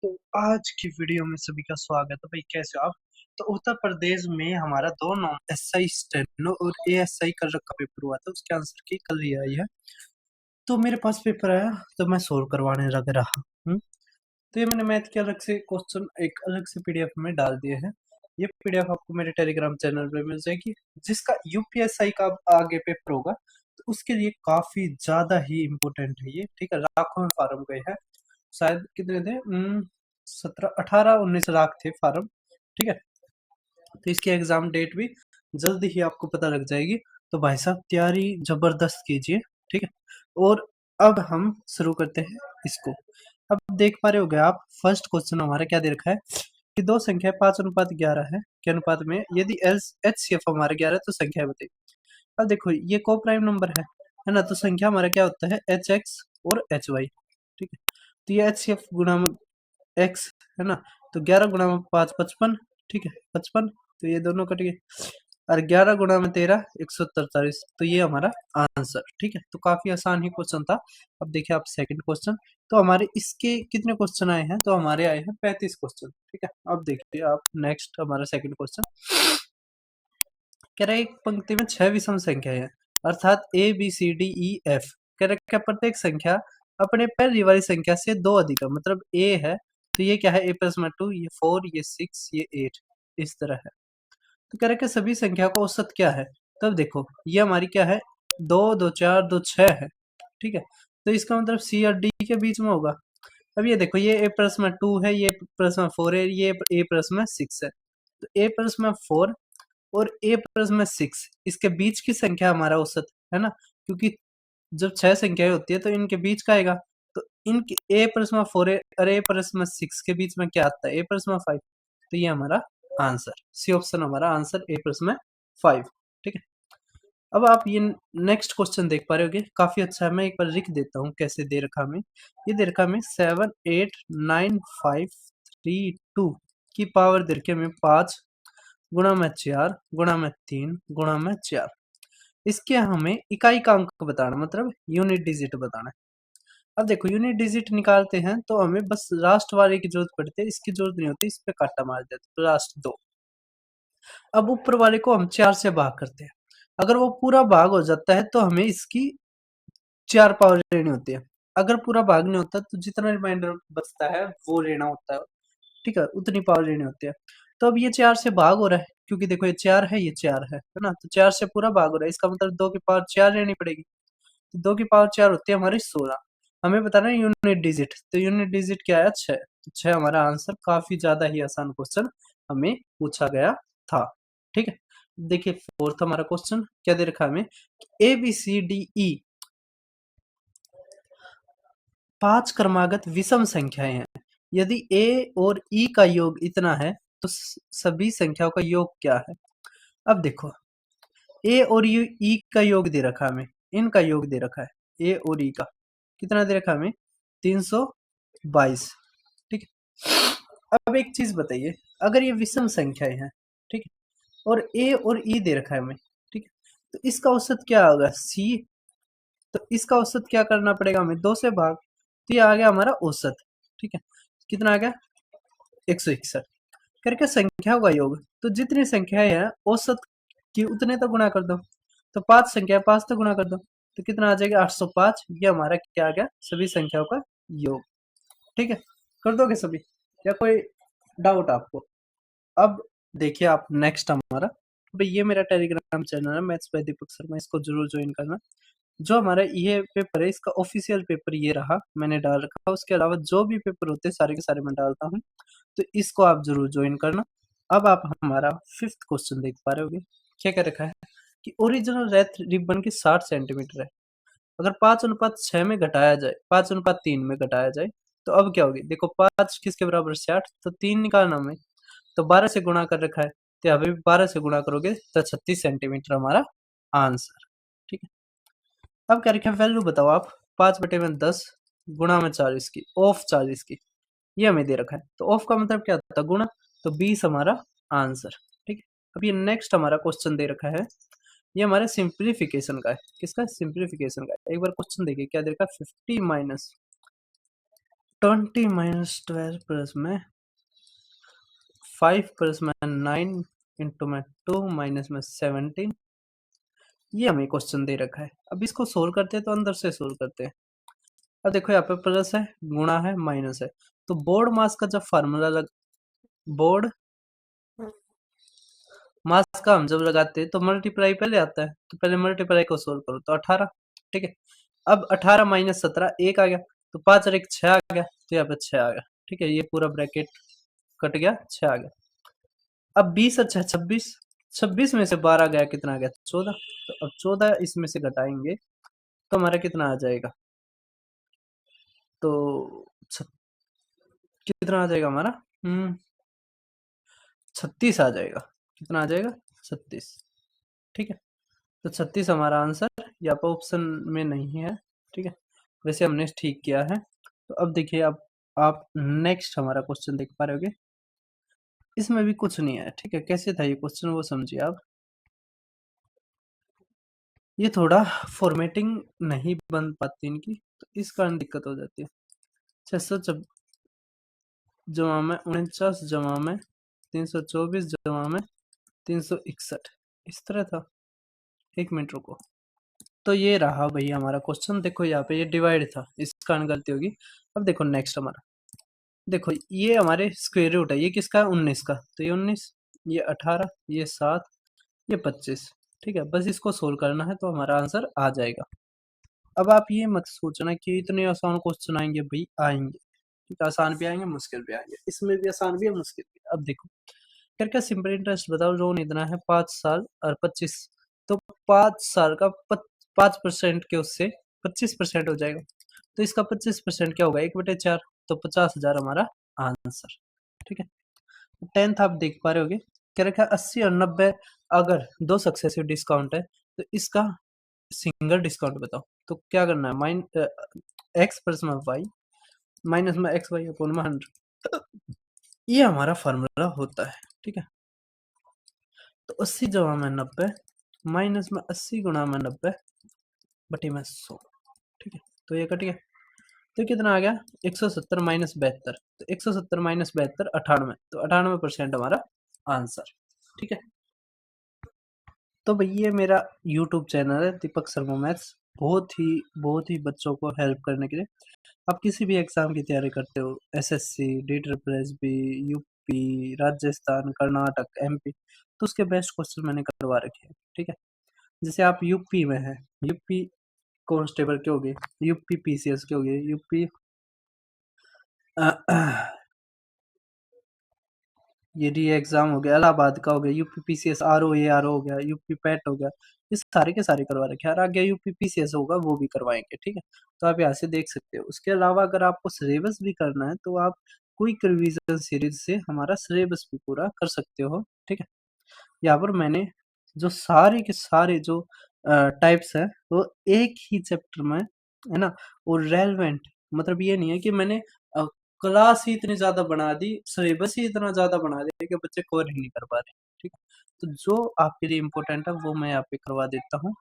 तो आज की वीडियो में सभी का स्वागत है। भाई कैसे हो आप? तो उत्तर प्रदेश में हमारा दो नॉन एसआई स्टेनो और एएसआई कल का पेपर हुआ था, उसके आंसर की कल ये आई है। तो मेरे पास पेपर आया तो मैं सोल्व करवाने लग रहा हूँ। तो ये मैंने मैथ के अलग से क्वेश्चन एक अलग से पीडीएफ में डाल दिए हैं। ये पीडीएफ आपको मेरे टेलीग्राम चैनल पे मिल जाएगी। जिसका यूपीएसआई का आगे पेपर होगा तो उसके लिए काफी ज्यादा ही इम्पोर्टेंट है ये। ठीक है, लाखों में फार्म गए हैं, शायद कितने थे, 17 18 19 लाख थे फार्म। ठीक है, तो इसकी एग्जाम डेट भी जल्दी ही आपको पता लग जाएगी। तो भाई साहब तैयारी जबरदस्त कीजिए। ठीक है, और अब हम शुरू करते हैं इसको। अब देख पा रहे होगे आप, फर्स्ट क्वेश्चन हमारा क्या दे रखा है कि दो संख्या 5:11 है के अनुपात में यदि एचसीएफ हमारा 11 है तो संख्या बताइए। अब देखो ये को प्राइम नंबर है ना, तो संख्या हमारा क्या होता है एच एक्स और एच वाई। ठीक है, तो ये एचसीएफ गुणा एक्स है ना, तो 11 गुणा में 5 55। ठीक है, 55, तो ये दोनों कट गए। और 11 गुणा में 13 143, तो ये हमारा आंसर। ठीक है, तो काफी आसान ही क्वेश्चन था। अब देखिए आप सेकंड क्वेश्चन। तो हमारे इसके कितने क्वेश्चन आए हैं, तो हमारे आए हैं 35 क्वेश्चन। ठीक है, अब देखिए आप नेक्स्ट हमारा सेकंड क्वेश्चन कह रहा है एक पंक्ति में 6 विषम संख्याएं हैं, अर्थात A B C D E F. कह रहा है प्रत्येक संख्या अपने पहली वाली संख्या से दो अधिक है। मतलब ए है तो ये क्या है, ए प्लस में 2, ये 4, ये 6, ये 8, इस तरह है। तो कह रहा है कि सभी संख्या का औसत क्या है। तब देखो ये हमारी क्या है, 2 2 4 2 6 है। ठीक है, तो इसका मतलब सी और डी के बीच में होगा। अब ये देखो ये ए प्लस में 2 है, ये प्लस में 4 है, ये ए प्लस में 6 है। तो ए प्लस में 4 और ए प्लस में 6, इसके बीच की संख्या हमारा औसत है ना, क्योंकि जब 6 संख्याएं होती है तो इनके बीच का आएगा। तो इनके ए प्लस में 4 है और ए प्लस में 6 के बीच में क्या आता है, ए प्लस में 5। तो ये हमारा आंसर, सी ऑप्शन हमारा आंसर, ए प्लस में 5। ठीक है, अब आप ये नेक्स्ट क्वेश्चन देख पा रहे होगे, काफी अच्छा है। मैं एक बार लिख देता हूँ कैसे दे रखा हमें। ये दे रखा हमें 7 8 9 5 3 2 की पावर दे रखी हमें 5 गुणा में 4 गुणा में 3 गुणा में 4। इसके हमें इकाई का अंक बताना, मतलब यूनिट डिजिट बताना है। अब देखो यूनिट डिजिट निकालते हैं तो हमें बस लास्ट वाले की जरूरत पड़ती है, इसकी जरूरत नहीं होती, इस पे काटा मार देते तो लास्ट 2। अब ऊपर वाले को हम 4 से भाग करते हैं। अगर वो पूरा भाग हो जाता है तो हमें इसकी 4 पावर लेनी होती है। अगर पूरा भाग नहीं होता तो जितना रिमाइंडर बचता है वो लेना होता है। ठीक है, उतनी पावर लेनी होती है। तो अब ये 4 से भाग हो रहा है, क्योंकि देखो ये 4 है, ये 4 है ना, तो 4 से पूरा भाग हो रहा है, इसका मतलब 2 की पावर 4 लेनी पड़ेगी। तो 2 की पावर 4 होती है हमारी 16। हमें बताना है यूनिट डिजिट, तो यूनिट डिजिट क्या है, 6। तो 6 हमारा आंसर। काफी ज्यादा ही आसान क्वेश्चन हमें पूछा गया था। ठीक है, देखिए फोर्थ हमारा क्वेश्चन क्या दे रखा है हमें, ए बी सी डी ई 5 क्रमागत विषम संख्याएं हैं। यदि ए और ई का योग इतना है तो सभी संख्याओं का योग क्या है। अब देखो ए और ई का योग दे रखा है हमें, इनका योग दे रखा है ए और ई का, कितना दे रखा है हमें, 322। ठीक है, अब एक चीज बताइए, अगर ये विषम संख्याएं हैं, ठीक है, और ए और ई दे रखा है हमें, ठीक है, तो इसका औसत क्या होगा, सी। तो इसका औसत क्या करना पड़ेगा हमें, 2 से भाग। तो ये आ गया हमारा औसत। ठीक है, कितना आ गया, 161 करके संख्याओं का योग। तो जितनी संख्याएं हैं औसत की उतने तो गुणा कर दो। तो 5 संख्या 5 तो गुणा कर दो, तो कितना आ जाएगा, 805। ये हमारा क्या आ गया, सभी संख्याओं का योग। ठीक है, कर दोगे सभी या कोई डाउट आपको। अब देखिए आप नेक्स्ट हमारा, भाई ये मेरा टेलीग्राम चैनल है मैथ्स बाय दीपक शर्मा, इसको जरूर ज्वाइन करना। जो हमारा ये पेपर है इसका ऑफिशियल पेपर ये रहा, मैंने डाल रखा। उसके अलावा जो भी पेपर होते हैं सारे के सारे मैं डालता हूँ, तो इसको आप जरूर ज्वाइन करना। अब आप हमारा फिफ्थ क्वेश्चन देख पा रहे होगे, क्या क्या रखा है कि ओरिजिनल रेथ रिबन की 60 सेंटीमीटर है। अगर 5:6 में घटाया जाए, 5:3 में घटाया जाए तो अब क्या होगी। देखो 5 किसके बराबर 60, तो 3 निकालना हमें, तो 12 से गुणा कर रखा है, तो अभी 12 से गुणा करोगे तो 36 सेंटीमीटर हमारा आंसर। ठीक है, अब क्या रखा है, वैल्यू बताओ आप। 5/10 गुणा में 40 की, ऑफ 40 की, ये हमें दे रखा है। तो ऑफ का मतलब क्या होता है, गुणा। तो 20 हमारा आंसर। ठीक है, अब ये नेक्स्ट हमारा क्वेश्चन दे रखा है, ये हमारे सिंप्लीफिकेशन का है। किसका, सिंप्लीफिकेशन का। एक बार क्वेश्चन देखिए क्या दे रखा है, 50 माइनस 20 माइनस 12 प्लस में 5 प्लस में 9 इंटू में 2 माइनस में 17, ये हमें क्वेश्चन दे रखा है। अब इसको सोल्व करते हैं तो अंदर से सोल्व करते हैं। अब देखो यहाँ पे प्लस है, गुणा है, माइनस है, तो बोर्ड मास का जब फार्मूला बोर्ड मास का हम जब लगाते हैं तो मल्टीप्लाई पहले आता है, तो पहले मल्टीप्लाई को सोल्व करो तो 18, ठीक है। अब 18 माइनस 17 1 आ गया, तो 5 और 1 6 आ गया, तो यहाँ पे 6 आ गया, ठीक है। ये पूरा ब्रैकेट कट गया, 6 आ गया। अब 20 और 6 26, 26 में से 12 गया, कितना आ गया 14, तो अब 14 इसमें से घटाएंगे तो हमारा कितना आ जाएगा, तो कितना आ जाएगा हमारा 36 आ जाएगा। कितना आ जाएगा 36, ठीक है। तो 36 हमारा आंसर, यहाँ पर ऑप्शन में नहीं है, ठीक है। वैसे हमने ठीक किया है। तो अब देखिए, अब आप नेक्स्ट हमारा क्वेश्चन देख पा रहे होगे, इसमें भी कुछ नहीं है, ठीक है। कैसे था ये क्वेश्चन वो समझिए आप। ये थोड़ा फॉर्मेटिंग नहीं बन पाती इनकी, तो इस कारण दिक्कत हो जाती है। 600 जमा में 49 जमा में 324 जमा में 361, इस तरह था। 1 मिनट रुको। तो ये रहा भैया हमारा क्वेश्चन। देखो यहाँ पे ये डिवाइड था, इस कारण गलती होगी। अब देखो नेक्स्ट हमारा, देखो ये हमारे स्क्वायर रूट है, ये किसका है 19 का, तो ये 19, ये 18, ये 7, ये 25, ठीक है। बस इसको सोल्व करना है तो हमारा आंसर आ जाएगा। अब आप ये मत सोचना कि इतने आसान क्वेश्चन आएंगे, भाई आएंगे, ठीक है। आसान भी आएंगे, मुश्किल भी आएंगे, इसमें भी आसान भी है, मुश्किल भी है। अब देखो क्या सिंपल इंटरेस्ट बताओ, लोन इतना है 5 साल और 25, तो 5 साल का 5% के उससे 25% हो जाएगा, तो इसका 25% क्या होगा 1/4, तो 50,000 हमारा आंसर, ठीक है। 10th आप देख पा रहे होगे, क्या रखा है 80 और 90, अगर दो सक्सेसिव डिस्काउंट है तो इसका सिंगल डिस्काउंट बताओ। तो क्या करना है, एक्स प्लस में वाई माइनस में एक्स वाई अपॉन में 100, ये हमारा फार्मूला होता है, ठीक है। तो 80 जमा में 90 माइनस में 80 गुणा में 90 बटे में 100, ठीक है। तो ये कट गया, तो कितना आ गया 170 माइनस 72, तो 170 माइनस 72 98, तो 98% हमारा आंसर, ठीक है। तो भाई ये मेरा यूट्यूब चैनल है दीपक शर्मा मैथ्स, बहुत ही बच्चों को हेल्प करने के लिए। आप किसी भी एग्जाम की तैयारी करते हो, SSC, DSSB, UP, Rajasthan, Karnataka, MP, तो उसके बेस्ट क्वेश्चन मैंने करवा रखे हैं, ठीक है। जैसे आप यूपी में है, यूपी कांस्टेबल के हो गए, यूपी पीसीएस के हो गए, यूपी ये डी एग्जाम हो गया, इलाहाबाद का हो गया, यूपी पीसीएस आरओ हो गया, यूपी पैट हो गया, ये सारे के सारे करवा रखे हैं। और आगे यूपी पीसीएस होगा वो भी करवाएंगे, ठीक है। तो आप यहाँ से देख सकते हो। उसके अलावा अगर आपको सिलेबस भी करना है तो आप क्विक रिवीजन सीरीज से हमारा सिलेबस भी पूरा कर सकते हो, ठीक है। यहाँ पर मैंने जो सारे के सारे जो टाइप्स है वो एक ही चैप्टर में है ना, और रेलेवेंट, मतलब ये नहीं है कि मैंने क्लास ही इतनी ज्यादा बना दी, सिलेबस ही इतना ज्यादा बना दिया कि बच्चे कवर ही नहीं कर पा रहे, ठीक है। तो जो आपके लिए इम्पोर्टेंट है वो मैं यहाँ पे करवा देता हूँ,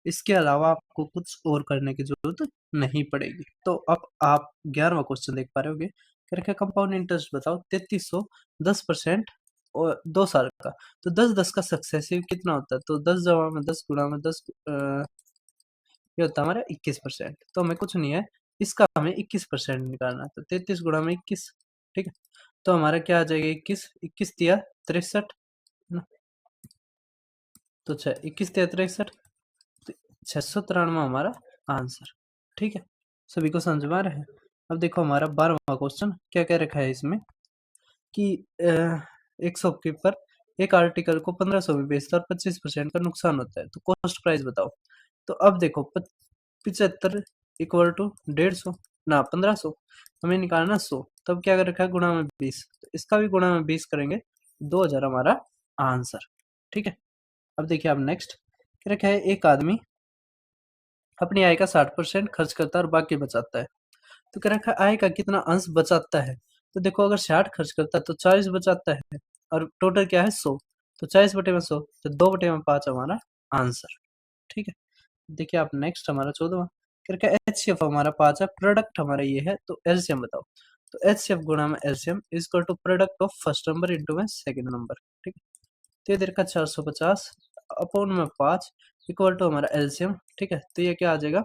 इसके अलावा आपको कुछ और करने की जरूरत नहीं पड़ेगी। तो अब आप 11वां क्वेश्चन देख पा रहे होगे, कह रखा कंपाउंड इंटरेस्ट बताओ 3300, 10% और 2 साल का, तो 10-10 का सक्सेसिव कितना होता है, तो 10 जमा में 10 गुणा में 10, ये होता है हमारा 21%। तो हमें कुछ नहीं है, इसका हमें 21% निकालना है, तो 33 गुणा में 21, ठीक है। तो हमारा क्या आ जाएगा 21, 21 तिया 63 ना, तो 21 तिया 63, तो 693 हमारा आंसर, ठीक है। सभी को समझ में आ रहा है। अब देखो हमारा 12वां क्वेश्चन क्या कह रखा है इसमें कि एक शॉपकीपर एक आर्टिकल को 1500 में बेचता है और 25% का नुकसान होता है, तो कॉस्ट प्राइस बताओ। तो अब देखो 75 इक्वल टू 150 ना 1500, हमें निकालना 100, तब क्या कर रखा है गुणा में 20, तो इसका भी गुणा में 20 करेंगे, 2000 हमारा आंसर, ठीक है। अब देखिए अब नेक्स्ट क्या रखा है, एक आदमी अपनी आय का 60% खर्च करता है और बाकी बचाता है, तो क्या रखा है आय का कितना अंश बचाता है। तो देखो अगर 60 खर्च करता है तो 40 बचाता है, और टोटल क्या है 100, तो 40 बटे में 100, तो 2 बटे में 5 हमारा आंसर, ठीक है। देखिए आप नेक्स्ट हमारा 14वां, करके एचसीएफ हमारा 5 है, प्रोडक्ट हमारा ये है, तो एलसीएम बताओ। तो एचसीएफ गुणा में LCM is equal to product of first number into में सेकंड नंबर, ठीक है। तो ये दे रखा 450 अपॉन में 5 इक्वल टू हमारा एलसीएम, ठीक है। तो ये क्या आ जाएगा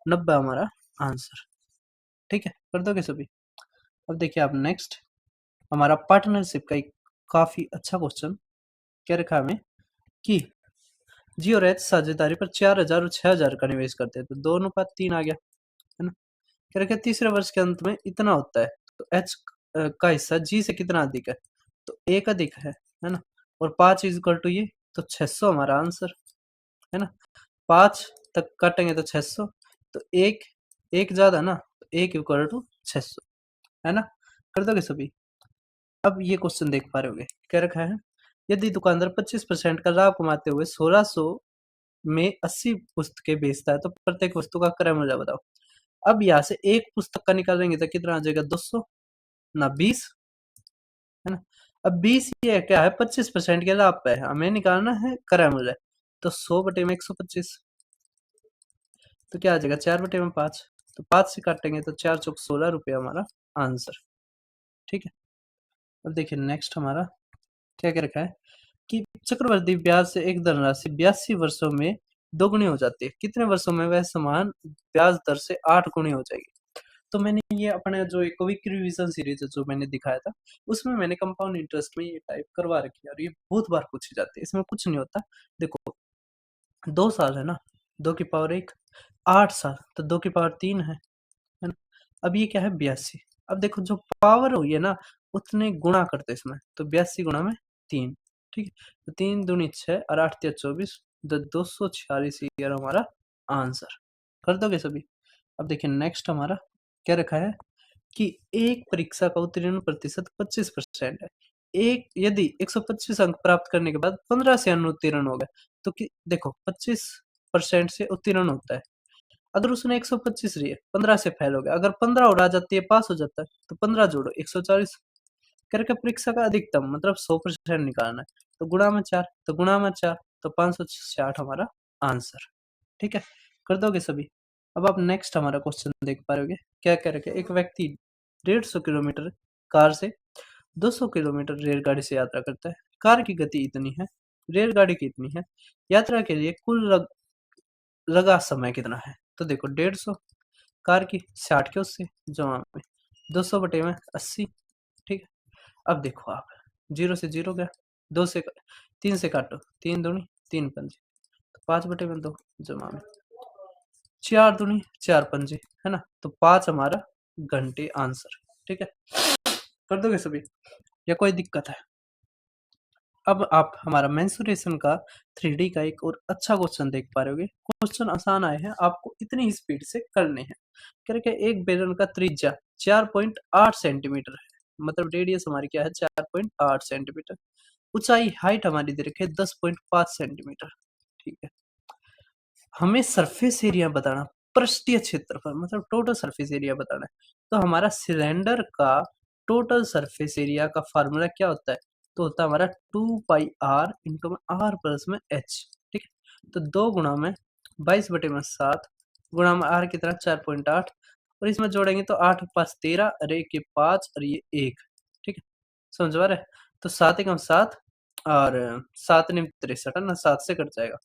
90 हमारा आंसर, ठीक है। कर दोगे सभी। अब देखिए आप नेक्स्ट हमारा पार्टनरशिप का एक काफी अच्छा क्वेश्चन क्या रखा हमें कि जी और एच साझेदारी पर 4000 और 6000 का निवेश करते हैं, तो 2:3 आ गया, है ना। क्या रखा तीसरे वर्ष के अंत में इतना होता है, तो एच का हिस्सा जी से कितना अधिक है, तो एक अधिक है ना। और 5 इज इक्वल टू ये, तो 600 हमारा आंसर, है ना। 5 तक काटेंगे तो 600, तो एक एक ज्यादा ना, तो एक इक्वल टू 600, है ना। कर दोगे सभी। अब ये क्वेश्चन देख पा रहे होगे क्या रखा है, यदि दुकानदार 25% का लाभ कमाते हुए 1600 में 80 पुस्तकें बेचता है, तो प्रत्येक वस्तु का क्रय मूल्य बताओ। अब यहाँ से एक पुस्तक का निकालेंगे तो कितना आ जाएगा 200 ना 20, है ना। अब 20 ये क्या है 25% के लाभ पे है, हमें निकालना है क्रय मूल्य, तो 100 बटे में 125, तो क्या आ जाएगा 4 बटे में 5, तो 5 से काटेंगे तो 4 चौक 16 रुपये हमारा आंसर, ठीक है। अब देखिए नेक्स्ट हमारा क्या क्या रखा है कि चक्रवृद्धि ब्याज से एक धनराशि 82 वर्षों में दोगुनी हो जाती है, कितने वर्षों में वह समान ब्याज दर से 8 गुनी हो जाएगी। तो मैंने ये अपने जो एक क्विक रिवीजन सीरीज है जो मैंने दिखाया था, उसमें मैंने कंपाउंड इंटरेस्ट में ये टाइप करवा रखी है और ये बहुत बार पूछी जाती है। इसमें कुछ नहीं होता, देखो 2 साल है ना, 2 की पावर 1, 8 साल तो 2 की पावर 3 है ना। अब ये क्या है 82, अब देखो जो पावर हुई है ना उतने गुणा करते इसमें, तो 82 गुणा में 3, ठीक है। तो 3 दूनी 6 और 8 तिया 24, 246 ईयर हमारा आंसर। कर दोगे सभी। अब देखिए नेक्स्ट हमारा क्या रखा है कि एक परीक्षा का उत्तीर्ण प्रतिशत 25% है। एक यदि 125 अंक प्राप्त करने के बाद 15 से अनुत्तीर्ण हो गए, तो कि देखो 25% से उत्तीर्ण होता है। अगर उसने 125 रही है 15 से फेल हो गया, अगर 15 उड़ा जाती है पास हो जाता है, तो 15 जोड़ो 140 करके परीक्षा का अधिकतम मतलब 100% निकालना है, तो गुणा में 4, तो गुणा में 4 तो 560 हमारा आंसर, ठीक है। कर दोगे सभी। अब आप नेक्स्ट हमारा क्वेश्चन देख पा रहे होगे क्या कह रखे एक व्यक्ति 150 किलोमीटर कार से 200 किलोमीटर रेलगाड़ी से यात्रा करता है, कार की गति इतनी है, रेलगाड़ी की इतनी है, यात्रा के लिए कुल लगा समय कितना है। तो देखो 150 कार की 60 के उससे जमा में 200 बटे में 80, ठीक है। अब देखो आप 0 से 0 गया, 2 से 3 से काटो, 3 दूनी 3 पंजे, तो 5 बटे में 2 जमा में 4 दूनी 4 पंजे, है ना। तो 5 हमारा घंटे आंसर, ठीक है। कर दोगे सभी या कोई दिक्कत है। अब आप हमारा मेंसुरेशन का 3D का एक और अच्छा क्वेश्चन देख पा रहे होगे। क्वेश्चन आसान आए हैं, आपको इतनी ही स्पीड से करने हैं। करके एक बेलन का त्रिज्या 4.8 सेंटीमीटर है, मतलब रेडियस हमारी क्या है 4.8 सेंटीमीटर, ऊंचाई हाइट हमारी दे रखी है 10.5 सेंटीमीटर, ठीक है। हमें सरफेस एरिया बताना, पृष्ठीय क्षेत्रफल मतलब टोटल सरफेस एरिया बताना है। तो हमारा सिलेंडर का टोटल सरफेस एरिया का फार्मूला क्या होता है, तो होता है हमारा 2 पाई आर इंटू में आर प्लस में एच, ठीक है। तो 2 गुणा में 22 बटे में 7 गुणा में आर की तरह 4.8, और इसमें जोड़ेंगे तो 8 5 13 और 1 ये 5 और ये 1, ठीक है। समझ आ रहा है। तो 7 एकम 7 और 7 निम 63 है ना, 7 से कट जाएगा,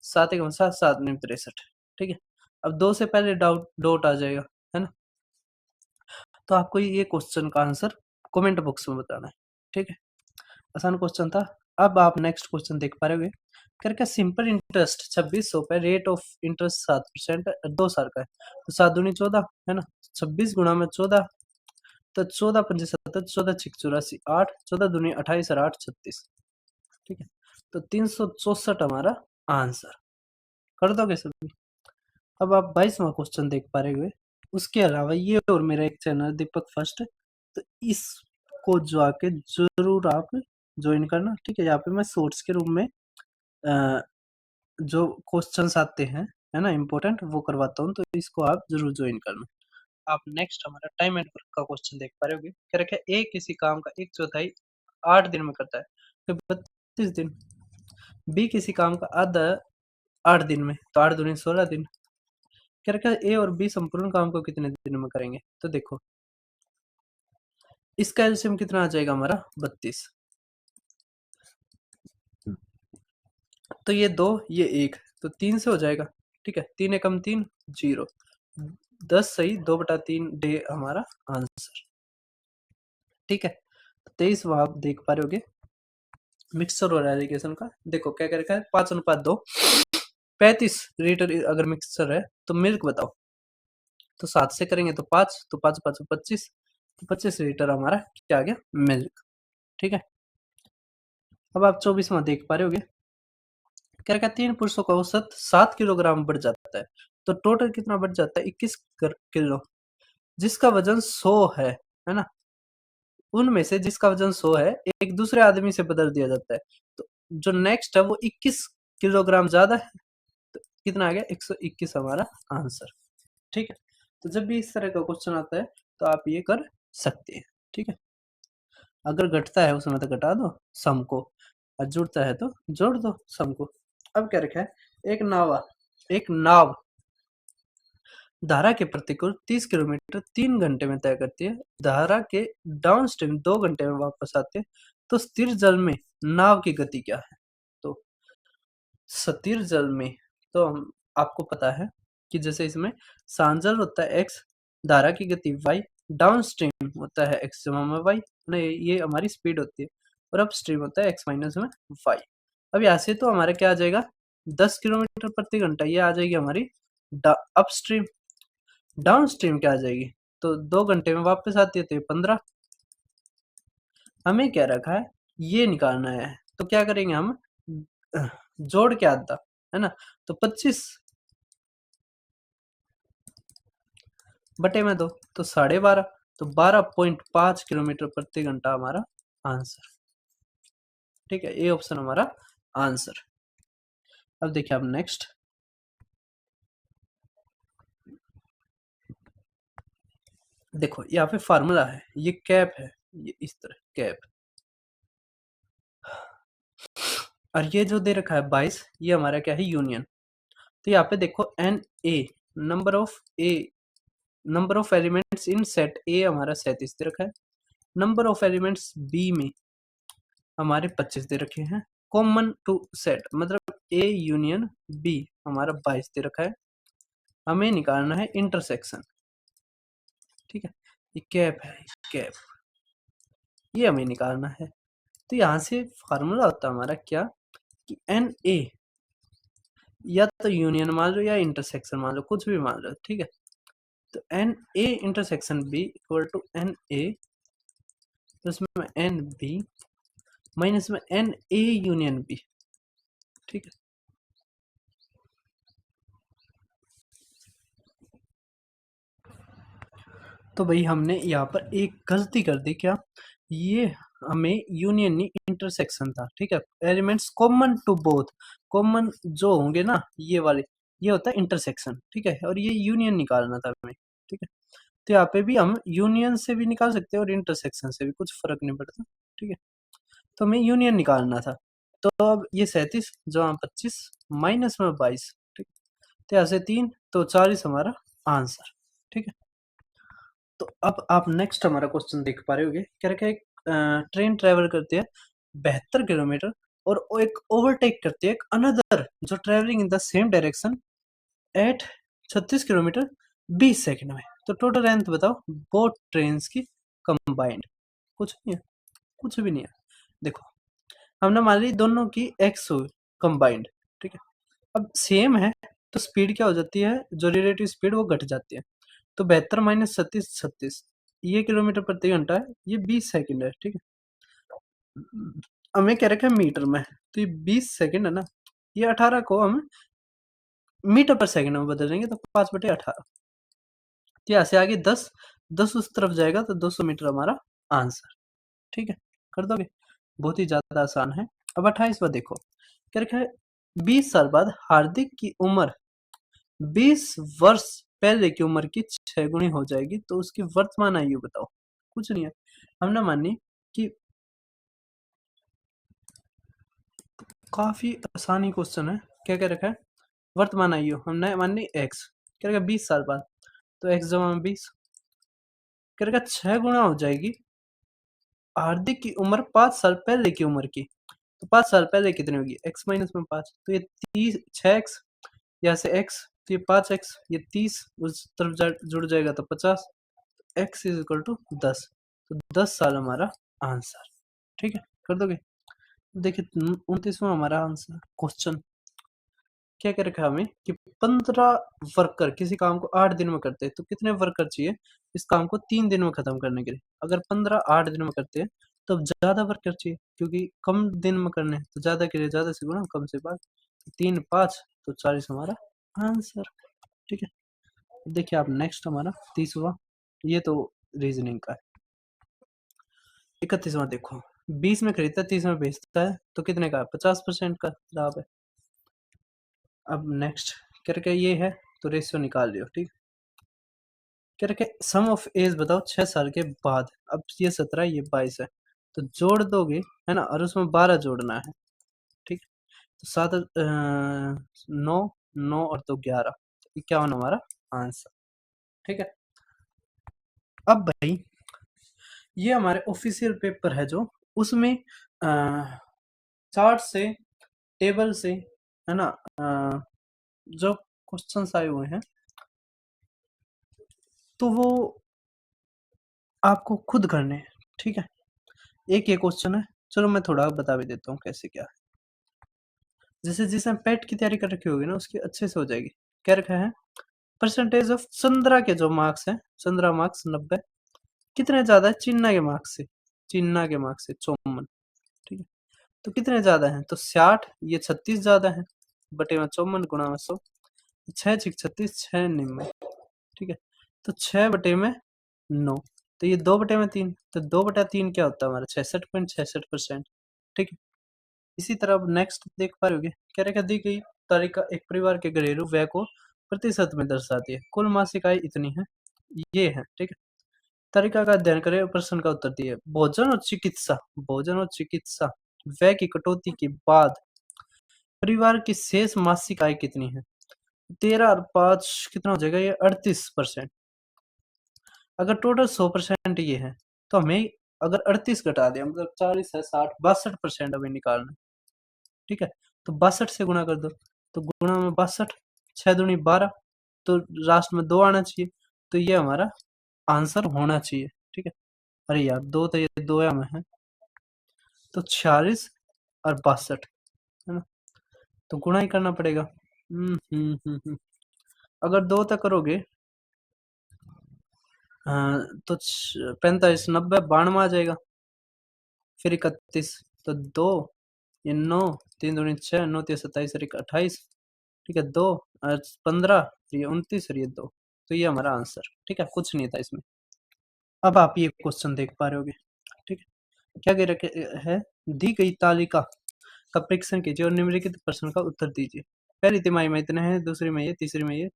7 एकम 7 7 निम 63, ठीक है। अब 2 से पहले डॉट आ जाएगा, है ना। तो आपको ये क्वेश्चन का आंसर कमेंट बॉक्स में बताना है, ठीक है। आसान क्वेश्चन था। अब आप नेक्स्ट क्वेश्चन देख पा रहे होगे करके सिंपल इंटरेस्ट 2600 पे रेट ऑफ इंटरेस्ट 7% 2 साल का है, तो 7 दूनी 14 है ना, 26 गुणा में 14, तो 14 पंजे 70, 14 छिक 84 8, 14 दूनी 28 और 8 36, ठीक है। तो 364 हमारा आंसर। कर दोगे सभी। अब आप 22वां क्वेश्चन देख पा रहे हुए, उसके अलावा ये और मेरा एक चैनल दीपक फर्स्ट, तो इसको जो आके जरूर आप ज्वाइन करना, ठीक है। यहाँ पे मैं शॉर्ट्स के रूप में जो क्वेश्चंस आते हैं, है ना, इम्पोर्टेंट वो करवाता हूँ, तो इसको आप जरूर ज्वाइन करना। आप नेक्स्ट हमारा टाइम एंड वर्क का क्वेश्चन देख पा रहे होगे क्या रखा है, ए किसी काम का 1/4 8 दिन में करता है, तो 32 दिन। बी किसी काम का आधा 8 दिन में, तो 8 दूनी 16 दिन। क्या रखा है, ए और बी संपूर्ण काम को कितने दिनों में करेंगे। तो देखो इसका एलसीएम कितना आ जाएगा हमारा 32, तो ये 2 ये 1 तो 3 से हो जाएगा। ठीक है, 3 एकम 3 0, 10 सही 2/3 डे हमारा आंसर। ठीक है, 23 आप देख पा रहे होगे मिक्सचर और एलिगेशन का। देखो क्या क्या रखा है, 5:2, 35 लीटर अगर मिक्सचर है तो मिल्क बताओ। तो 7 से करेंगे तो 5, तो 5 5 25, तो 25 लीटर हमारा क्या आ गया, मिल्क। ठीक है, अब आप 24वां देख पा रहे होगे, क्या रखा है, 3 पुरुषों का औसत 7 किलोग्राम बढ़ जाता है, तो टोटल कितना बढ़ जाता है, 21 किलो। जिसका वजन 100 है ना, उनमें से जिसका वजन 100 है एक दूसरे आदमी से बदल दिया जाता है, तो जो नेक्स्ट है वो 21 किलोग्राम ज्यादा है, तो कितना आ गया, 121 हमारा आंसर। ठीक है, तो जब भी इस तरह का क्वेश्चन आता है तो आप ये कर सकते हैं। ठीक है, अगर घटता है उसमें तो घटा दो सम को, और जुड़ता है तो जोड़ दो सम को। अब क्या रखा है, एक नाव धारा के प्रतिकूल 30 किलोमीटर 3 घंटे में तय करती है, धारा के डाउन स्ट्रीम 2 घंटे में वापस आते हैं, तो स्थिर जल में नाव की गति क्या है। तो स्थिर जल में तो हम आपको पता है कि जैसे इसमें सांजल होता है x, धारा की गति y, डाउन स्ट्रीम होता है x जमा में y, ये हमारी स्पीड होती है, और अप स्ट्रीम होता है x माइनस में y। अब यहाँ से तो हमारा क्या आ जाएगा, 10 किलोमीटर प्रति घंटा ये आ जाएगी हमारी अप स्ट्रीम। डाउन स्ट्रीम क्या आ जाएगी, तो 2 घंटे में वापस आती है तो ये 15। हमें क्या रखा है, ये निकालना है, तो क्या करेंगे हम, जोड़ के आधा है ना, तो 25 बटे में 2 तो 12.5, तो 12.5 किलोमीटर प्रति घंटा हमारा आंसर। ठीक है, ये ऑप्शन हमारा आंसर। अब देखिए आप नेक्स्ट, देखो यहाँ पे फार्मूला है, ये कैप है, ये इस तरह कैप, और ये जो दे रखा है 22, ये हमारा क्या है, यूनियन। तो यहाँ पे देखो n A, number of elements in set A हमारा 37 दे रखा है, नंबर ऑफ एलिमेंट्स बी में हमारे 25 दे रखे हैं, कॉमन टू सेट मतलब ए यूनियन बी हमारा 22 दे रखा है। हमें निकालना है इंटरसेक्शन। ठीक है, ये कैप है, कैप ये हमें निकालना है। तो यहाँ से फार्मूला होता है हमारा क्या, कि एन ए या तो यूनियन मान लो या इंटरसेक्शन मान लो, कुछ भी मान लो। ठीक है, तो n A intersection B equal to n A plus में एन बी माइनस में एन ए यूनियन बी। ठीक है, तो भाई हमने यहाँ पर एक गलती कर दी, क्या, ये हमें यूनियन नहीं इंटरसेक्शन था। ठीक है, elements common to both, common जो होंगे ना ये वाले, ये होता है इंटरसेक्शन। ठीक है, और ये यूनियन निकालना था हमें। ठीक है, तो यहाँ पे भी हम यूनियन से भी निकाल सकते हैं और इंटरसेक्शन से भी, कुछ फर्क नहीं पड़ता। ठीक है, तो हमें यूनियन निकालना था। तो अब ये 37 जो 25 माइनस में 22। ठीक, तो यहाँ से 3 तो 40 हमारा आंसर। ठीक है, तो अब आप नेक्स्ट हमारा क्वेश्चन देख पा रहे होगे, क्या रखा है, ट्रेन ट्रेवल करती है 72 किलोमीटर और वो एक ओवरटेक करती है एक अनदर जो travelling in the same direction at 36 kilometre 20 second में। तो टोटल लेंथ बताओ बोथ ट्रेन की कंबाइंड। कुछ नहीं है, कुछ भी नहीं है। देखो हमने मान ली दोनों की एक्स हुई कंबाइंड। ठीक है, अब सेम है तो स्पीड क्या हो जाती है, जो रिलेटिव स्पीड वो घट जाती है। तो 72 माइनस 36 36, ये किलोमीटर प्रति घंटा है, ये 20 सेकंड है। ठीक है, हमें क्या रखा है मीटर में, तो ये 20 सेकंड है ना, ये 18 को हम मीटर पर सेकंड में बदल देंगे तो 5/18। तो यहाँ से आगे 10 10 उस तरफ जाएगा तो 200 मीटर हमारा आंसर। ठीक है, कर दोगे, बहुत ही ज्यादा आसान है। अब 28वां देखो, क्या रखा है, 20 साल बाद हार्दिक की उम्र 20 वर्ष पहले की उम्र की 6 गुनी हो जाएगी, तो उसकी वर्तमान आयु बताओ। कुछ नहीं है, हमने मानी कि काफी आसानी क्वेश्चन है। क्या क्या रखा है, वर्तमान आयु हमने मानी x, करेगा 20 साल बाद, तो x जमा में 20 करेगा 6 गुना हो जाएगी हार्दिक की उम्र 5 साल पहले की उम्र की। तो 5 साल पहले कितनी होगी, x माइनस में 5, तो ये 30 6x, यहाँ से x, तो ये 5x, ये 30 उस तरफ जुड़ जाएगा तो 50, x इज इक्वल टू 10, तो 10 साल हमारा आंसर। ठीक है, कर दोगे। देखिए 29वां हमारा आंसर क्वेश्चन क्या कह रखा है हमें कि 15 वर्कर किसी काम को 8 दिन में करते हैं, तो कितने वर्कर चाहिए इस काम को 3 दिन में खत्म करने के लिए। अगर 15 8 दिन में करते हैं तो ज्यादा वर्कर चाहिए, क्योंकि कम दिन में करने हैं, तो ज्यादा के लिए ज्यादा से गुणा, कम से 5, 3 5 तो 40 हमारा आंसर। ठीक है, देखिए आप नेक्स्ट हमारा 30वां, ये तो रीजनिंग का है। 31वां देखो, 20 में खरीदता है 30 में बेचता है, तो कितने का, 50% का लाभ है। अब नेक्स्ट करके ये है, तो रेशियो निकाल लियो। ठीक, करके सम ऑफ एज बताओ 6 साल के बाद। अब ये 17 ये 22 है, तो जोड़ दोगे है ना, और उसमें 12 जोड़ना है। ठीक, तो 7 9 9 और 2 11, 51 हमारा आंसर। ठीक है, अब भाई ये हमारे ऑफिशियल पेपर है जो, उसमें चार्ट से टेबल से है ना जो क्वेश्चंस आए हुए हैं, तो वो आपको खुद करने हैं। ठीक है, एक ये क्वेश्चन है, चलो मैं थोड़ा बता भी देता हूँ कैसे क्या है। जैसे जिसने पेट की तैयारी कर रखी होगी ना, उसकी अच्छे से हो जाएगी। क्या रखा है, परसेंटेज ऑफ चंद्रा के जो मार्क्स हैं, चंद्रा मार्क्स 90, कितने ज्यादा है चिन्ना के मार्क्स से, चिन्ना के मार्क्स से 54। ठीक है, तो कितने ज्यादा हैं, तो 60, ये 36 ज्यादा है, बटे में 54 गुणा में 100, 6 6 36, 6 99। ठीक है, तो 6 बटे में 9, तो ये 2 बटे में 3, तो 2 बटा 3 क्या होता है हमारा, 66.66%। ठीक है, इसी तरह अब नेक्स्ट देख पा रहे होगे, क्या रेखा दी गई तालिका एक परिवार के घरेलू व्यय को प्रतिशत में दर्शाती है। कुल मासिक आय इतनी है, ये है। ठीक है, तालिका का अध्ययन करें, प्रश्न का उत्तर दिए। भोजन और चिकित्सा, भोजन और चिकित्सा व्यय की कटौती के बाद परिवार की शेष मासिक आय कितनी है। 13 और 5 कितना हो जाएगा, ये 38%। अगर टोटल 100% ये है, तो हमें अगर 38 घटा दिया, मतलब 40 है, 60 62% हमें निकालना है। ठीक है, तो 62 से गुणा कर दो, तो गुणा में 62, 6 दूनी 12, तो लास्ट में 2 आना चाहिए, तो ये हमारा आंसर होना चाहिए। ठीक है, अरे यार 2 तो ये 2 में है, तो 46 और 62 है ना, तो गुणा ही करना पड़ेगा। अगर 2 तक करोगे तो 45 90 92 आ जाएगा, फिर 31, तो 2 ये 9, 3 दूनी 6, 9 3 27 और 28। ठीक है, 2 और 15, ये 29 और ये 2, तो ये हमारा आंसर। ठीक है, कुछ नहीं था इसमें। अब आप ये क्वेश्चन देख पा रहे होगे। ठीक है, क्या कह रखे है, दी गई तालिका का परीक्षण कीजिए और निम्नलिखित प्रश्न का उत्तर दीजिए। पहली तिमाही में इतने हैं, दूसरी में ये, तीसरी में ये,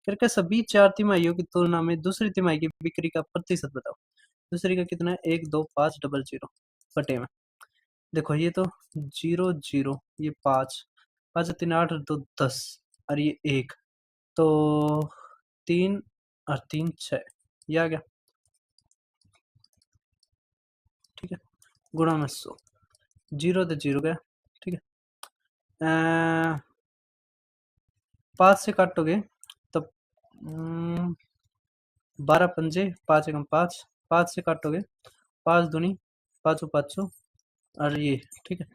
करके सभी 4 तिमाहियों की तुलना में दूसरी तिमाही की बिक्री का प्रतिशत बताओ। दूसरी का कितना है, 1 2 5 डबल 0 बटे में। देखो ये तो 0 0, ये 5 5 3 8 और 2 10 और ये 1, तो 3 और 3 6, ये आ गया। ठीक है, गुणा में 100, 0 तो 0 गया। ठीक है, 5 से काटोगे तब 12 पंजे 5 एकम 5, 5 से काटोगे 5 दूनी 5 500 और ये। ठीक है,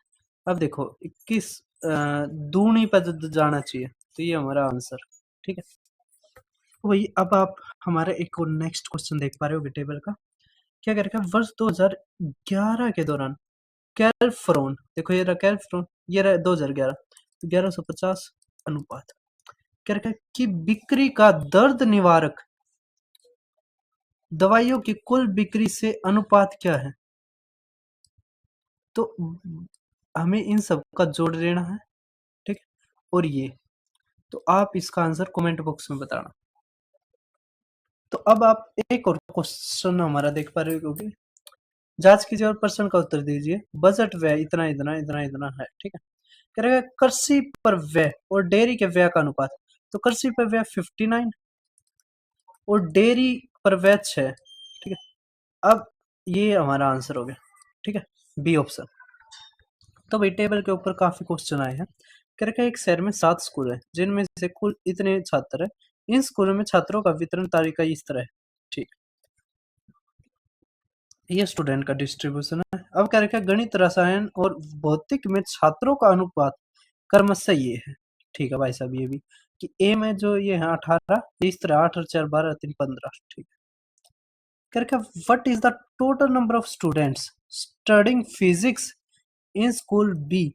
अब देखो 21 दूनी पर जाना चाहिए, तो ये हमारा आंसर। ठीक है, वही अब आप हमारा एक और नेक्स्ट क्वेश्चन देख पा रहे हो टेबल का। क्या कह रखा है, वर्ष 2011 के दौरान कैल्फ्रोन, देखो ये रहा कैल्फ्रोन, ये रहा 2011, तो 1150 अनुपात। क्या रखा है कि बिक्री का दर्द निवारक दवाइयों की कुल बिक्री से अनुपात क्या है। तो हमें इन सब का जोड़ लेना है। ठीक, और ये, तो आप इसका आंसर कमेंट बॉक्स में बताना। तो अब आप एक और क्वेश्चन हमारा देख पा रहे होगे, जांच कीजिए और प्रश्न का उत्तर दीजिए। बजट व्यय इतना इतना इतना इतना है। ठीक है, करेगा कृषि पर व्यय और डेयरी के व्यय का अनुपात। तो कृषि पर व्यय 59 और डेयरी पर वेज है, ठीक है। अब ये हमारा आंसर हो गया, ठीक है, बी ऑप्शन। तो भाई टेबल के ऊपर काफी क्वेश्चन आए हैं। कह रखा है एक शहर में 7 स्कूल है जिनमें से कुल इतने छात्र है, इन स्कूलों में छात्रों का वितरण तालिका इस तरह है, ठीक। ये स्टूडेंट का डिस्ट्रीब्यूशन है। अब कह रखा है गणित, रसायन और भौतिक में छात्रों का अनुपात क्रमशः ये है, ठीक है भाई साहब। ये भी कि ए में जो ये है 18, इस तरह 8 और 4 12 3 15, ठीक है। कह रखा है what is the total number of students studying physics in school B.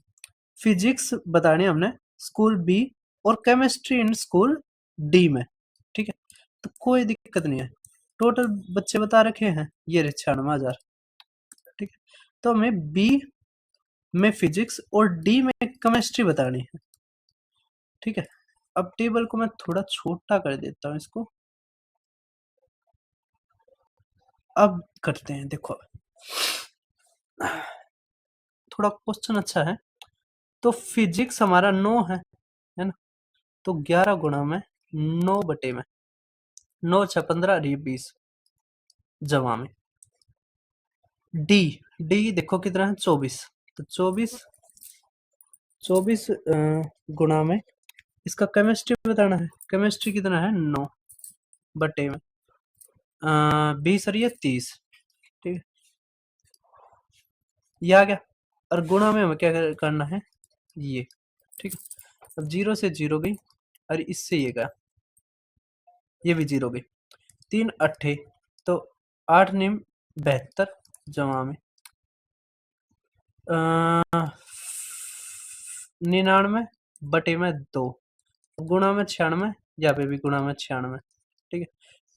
Physics बताने हमने स्कूल बी और केमिस्ट्री इन स्कूल डी में, ठीक है। तो कोई दिक्कत नहीं है, टोटल बच्चे बता रखे हैं ये 96,000, ठीक है। तो हमें बी में फिजिक्स और डी में केमिस्ट्री बतानी है, ठीक है। अब टेबल को मैं थोड़ा छोटा कर देता हूँ इसको। अब करते हैं, देखो थोड़ा क्वेश्चन अच्छा है। तो फिजिक्स हमारा 9 है ना। तो 11 गुणा में 9 बटे में 9 6 15 और ये 20 जमा में डी। डी देखो कितना है 24। तो 24 गुणा में इसका केमिस्ट्री बताना है। केमिस्ट्री कितना है 9 बटे में 20 और ये 30, ठीक है। ये आ गया। और गुणा में हमें क्या करना है ये, ठीक है। अब 0 से 0 गई और इससे ये गया, ये भी 0 गई। 3 अट्ठे तो 8 निम 72 जमा में 99 बटे में 2 गुणा में 96, यहाँ पे भी गुणा में 96, ठीक है।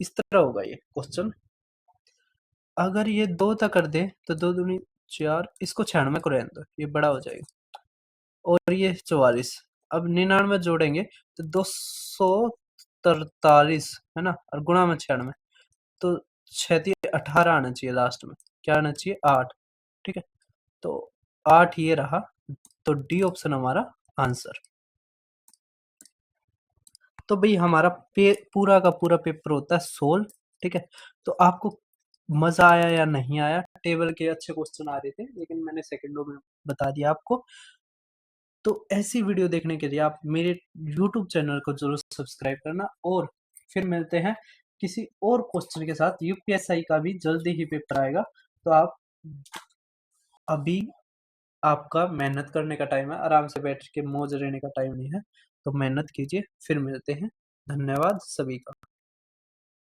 इस तरह होगा ये क्वेश्चन। अगर ये 2 तक कर दे तो 2 दूनी 4, इसको 96 को रहने दो, ये बड़ा हो जाएगा। और ये 44, अब 99 जोड़ेंगे तो 243 है ना, और गुणा में 96 तो 18 आना चाहिए लास्ट में। क्या आना चाहिए 8, ठीक है। तो 8 ये रहा, तो डी ऑप्शन हमारा आंसर। तो भाई हमारा पूरा का पूरा पेपर होता है सोल्व, ठीक है। तो आपको मजा आया या नहीं आया? टेबल के अच्छे क्वेश्चन आ रहे थे लेकिन मैंने सेकंडों में बता दिया आपको। तो ऐसी वीडियो देखने के लिए आप मेरे यूट्यूब चैनल को जरूर सब्सक्राइब करना, और फिर मिलते हैं किसी और क्वेश्चन के साथ। यूपीएसआई का भी जल्दी ही पेपर आएगा, तो आप अभी आपका मेहनत करने का टाइम है, आराम से बैठ के मौज रहने का टाइम नहीं है। तो मेहनत कीजिए, फिर मिलते हैं। धन्यवाद सभी का।